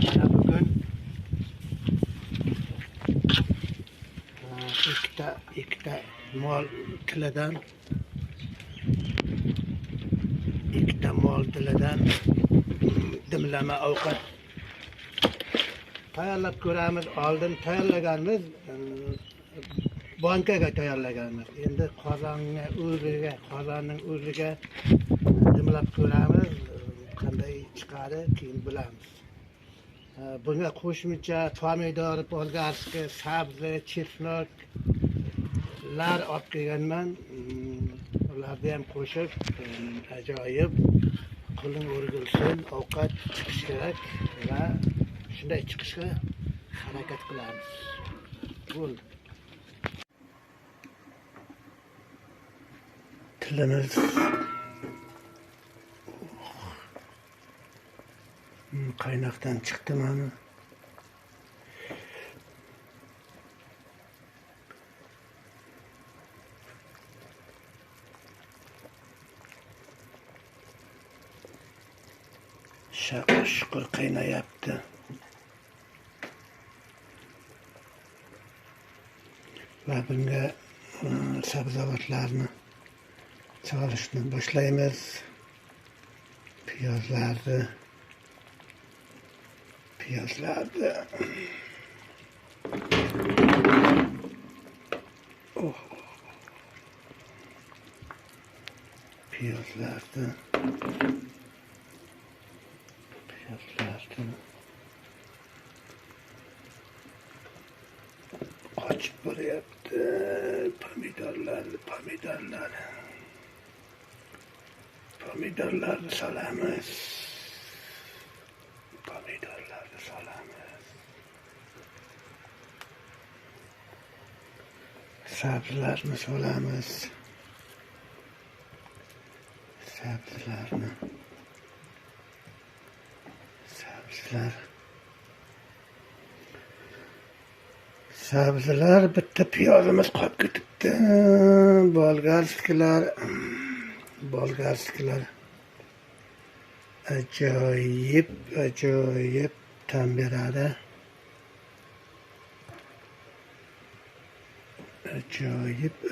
Mana bugun ikkita mol tilidan dimlama ovqat tayyorlab ko'ramiz. Oldin tayyorlaganmiz, bankaga tayyorlaganmiz. Endi qozonning o'ziga dimlab ko'ramiz. Qanday chiqadi, keyin bilamiz. Bunga qo'shimcha pomidor, bolgarskiy, sabzi, chesnoklar olib kelganman. Ularni ham qo'shib ajoyib qo'ling o'rgilsin, ovqat chiqish kerak va shunday chiqishga harakat qilamiz. Bo'ldi. Tilimiz qaynoqdan chiqdi mana. Shukur qaynayapti. Va bunga sabzavotlarni solishni boshlaymiz. Piyozlarni qochib boryapti. Pomidorlarni solamiz. Sabzlarni solamiz. Sabzilar bitta piyozimiz qolib ketibdi. Bolgarskilar ajoyib ta'm beradi.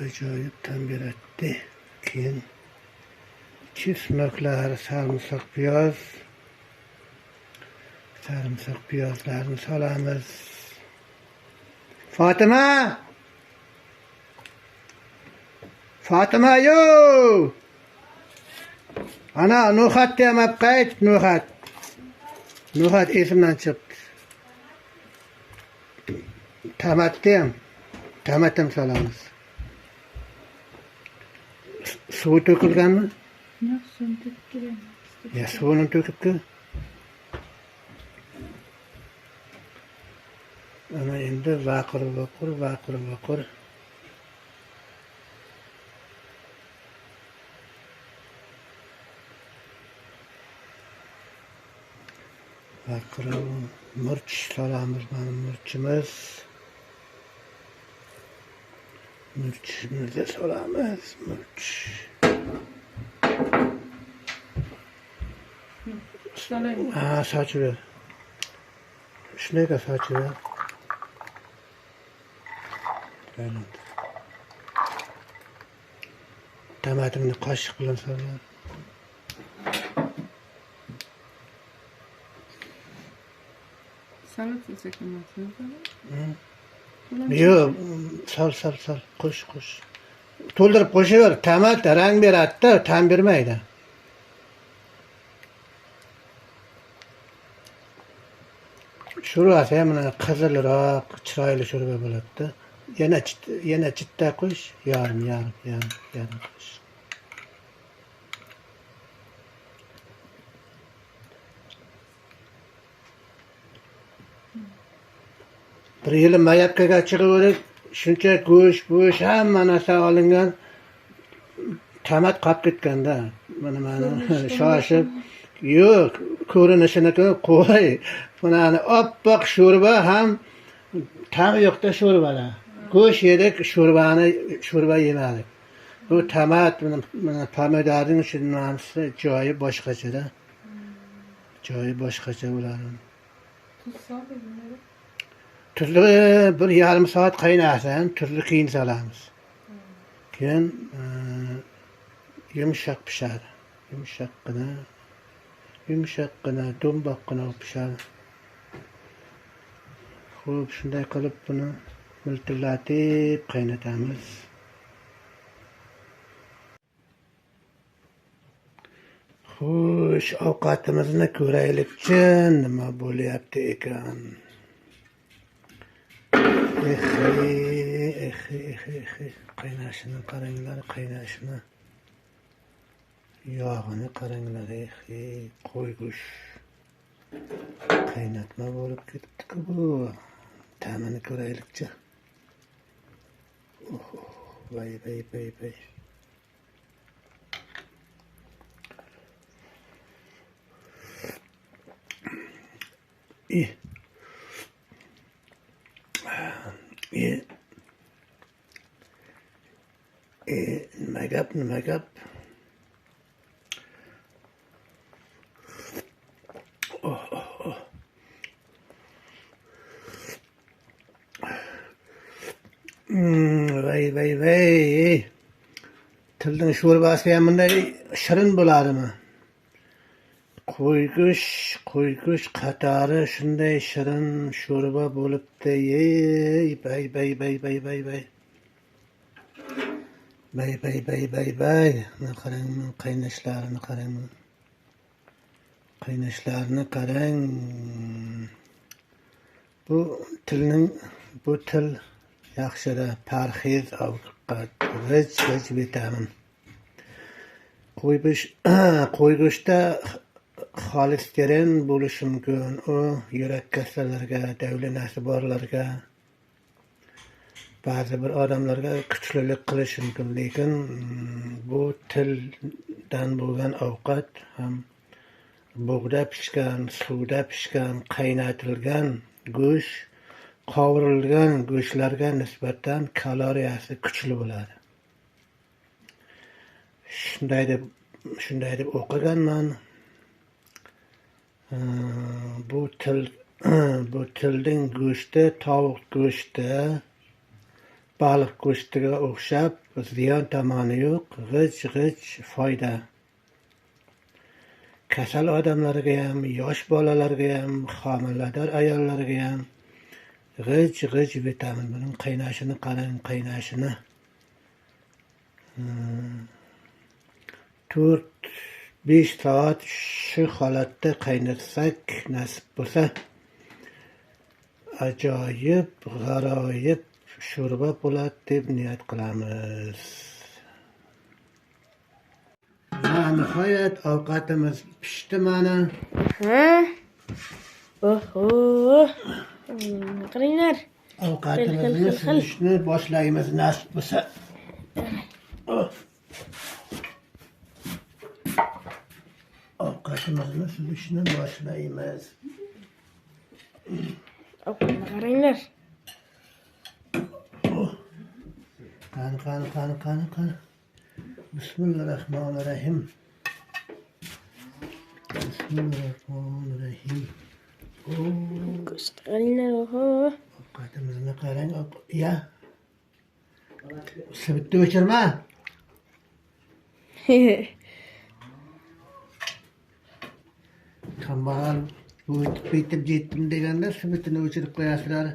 Ajoyib ta'm beradi. Keyin chesnoklar, sarımsak piyozlarni solamiz. Fatima yo! Ana no'xat ham olib qayt, no'xat esimdan chiqdi. Tomatam solamiz. Suv to'kilganmi? Yo'q, suv to'kilgan. Ya, suvini to'kibdi. Ana endi vaqir. Murch solamiz. Mana murchimizni solamiz. Sochib ber. Shunday sochib ber. Tomatimni qoshiq bilan solayman. Salat yesak emasmi? Yo'q, sol. Qo'sh. To'ldirib qo'shaver. Tomat rang beradi-da, ta'm bermaydi. Sho'rvasi ham qizilroq, chiroyli sho'rva bo'ladi-da. Yana chitta qo'sh, yarim qo'sh. Bir yil mayapkaga chiqaverib, shuncha go'sht, hamma narsa olingan. Tomat qolib ketganda, mana shoshib, yo'q, ko'rinishini qo'y. Bunani oppoq sho'rva ham ta'mi yo'qda sho'rvalar. Go'sht yedik, sho'rva yemadik. Bu tomat, mana pomidorning shunisi joyi boshqachada. Joyi boshqacha bo'ladi. Tuz soldi bunları. Tuzli bir yarim soat qaynasin, tuzli keyin solamiz. Keyin yumshoq pishadi. Yumshoqqina, do'mboqqina pishadi. Xo'p, shunday qilib buni miltillatib qaynatamiz. Xo'sh, ovqatimizni ko'raylikchi, nima bo'lyapti ekan. Qaynashini qaranglar, qaynashini. Yog'ini qaranglar, qo'y go'sht. Qaynatma bo'lib ketdi-ku bu. Ta'mini ko'raylikchi. Vay. Nima gap? Vay. Tilning sho'rbasi ham bunday shirin bo'ladimi? Qo'y go'sht qatori shunday shirin sho'rba bo'libdi. Bay. Mana qarang, qaynashlarini qarang. Bu til yaxshida parhez ovqat, rich vitamin. Qo'y go'shtda xolesterin bo'lishi mumkin. U yurak kasallariga, davlenasi borlarga, ba'zi bir odamlarga kuchlilik qilishi mumkin. Lekin bu tildan bo'lgan ovqat ham bug'da pishgan, suvda pishgan, qaynatilgan go'sht, qovurilgan go'shtlarga nisbatan kaloriyasi kuchli bo'ladi. Shunday deb o'qiganman. Bu tilning go'shti tovuq go'shti, baliq go'shtiga o'xshab ziyon tomoni yo'q, g'ich foyda. Kasal odamlarga ham, yosh bolalarga ham, homilador ayollarga ham g'ich vitamin. Buning qaynashini qarang, qaynashini. 4-5 soat shu holatda qaynatsak, nasib bo'lsa, ajoyib, g'aroyib sho'rba bo'ladi deb niyat qilamiz. Va nihoyat ovqatimiz pishdi mana. Qaranglar. Ovqatimizni suzishni boshlaymiz nasib bo'lsa. Ovqatimizni suzishni boshlaymiz. Qaranglar. Qani. Bismillahirrohmanirrohim. Go'sht qaranglar. Ovqatimizni qarang. Ya. Sibitni o'chirma. Kambag'al o'tib jetdim deganda sibitini o'chirib qo'yasizlar.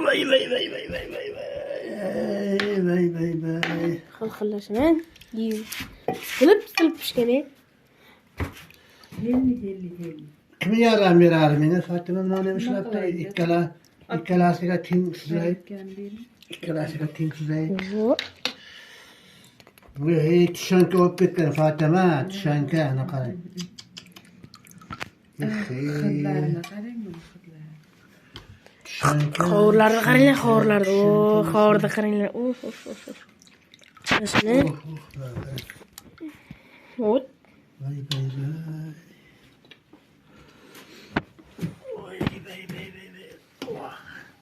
Vay. Xil-xillashman. Silib pishgan. Kim yordam beradi menga? Fatima nima ishlabdi? Ikkalasiga teng sizay. Bu tishanka olib ketgan Fatima, tishanka ana qarang. Hidlarini qarang, qovurlarni qaranglar, qovurlarni. Qovurda qaranglar. Shuni. Vay.